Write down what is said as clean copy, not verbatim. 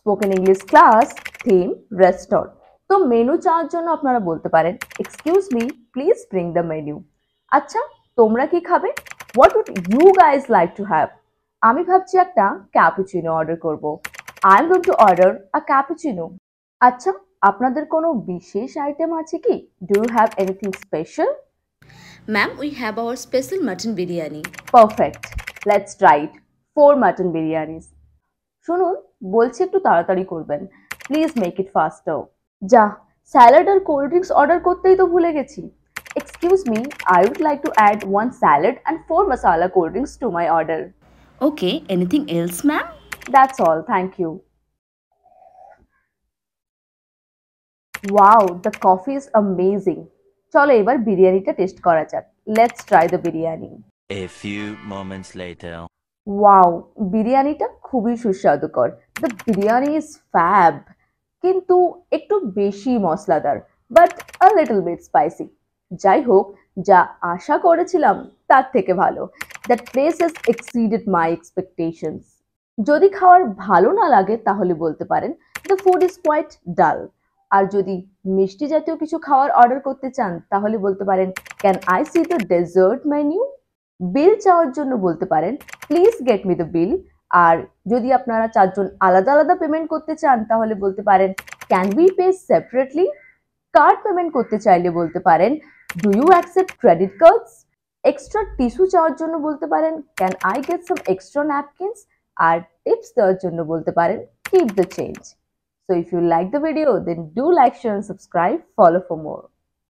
Spoken English class theme restaurant. তো menu চাওয়ার জন্য আপনারা বলতে পারেন excuse me please bring the menu. আচ্ছা, তোমরা কি খাবে? What would you guys like to have? আমি ভাবছি একটা ক্যাপুচিনো অর্ডার করব। I am going to order a cappuccino. আচ্ছা, আপনাদের কোনো বিশেষ আইটেম আছে কি? Do you have anything special? Ma'am, we have our special mutton biryani. Perfect, let's try it. 4 mutton biryanis. শুনুন, বলছি একটু তাড়াতাড়ি করবেন, প্লিজ মেক ইট ফাস্টার। যা, স্যালাড আর কোল্ড ড্রিঙ্কস অর্ডার করতেই তো ভুলে গেছি। Excuse me, I would like to add 1 salad and 4 masala cold drinks to my order. Okay, anything else, ma'am? That's all, thank you. Wow, the coffee is amazing. চলো এবার বিরিয়ানিটা taste করা যাক। Let's try the biryani. A few moments later. ওয়াও, বিরিয়ানিটা খুবই সুস্বাদুকর। The biryani is fab, কিন্তু একটু বেশি মশলাদার, but a little bit spicy. যাই হোক, যা আশা করেছিলাম তার থেকে ভালো। That place has exceeded my expectations. যদি খাওয়ার ভালো না লাগে তাহলে বলতে পারেন দ্য ফুড ইজ কোয়াইট ডাল। আর যদি মিষ্টি জাতীয় কিছু খাওয়ার অর্ডার করতে চান তাহলে বলতে পারেন can I see the dessert menu. Bill চাওয়ার জন্য বলতে পারেন please get me the bill. আর যদি আপনারা 4 জন আলাদা আলাদা পেমেন্ট করতে চান তাহলে বলতে পারেন can we pay separately. Card payment করতে চাইলে বলতে পারেন do you accept credit cards. Extra tissue চাওয়ার জন্য বলতে পারেন can I get some extra napkins. আর টিপস দেওয়ার জন্য বলতে পারেন keep the change. So if you like the video, then do like, share and subscribe. Follow for more.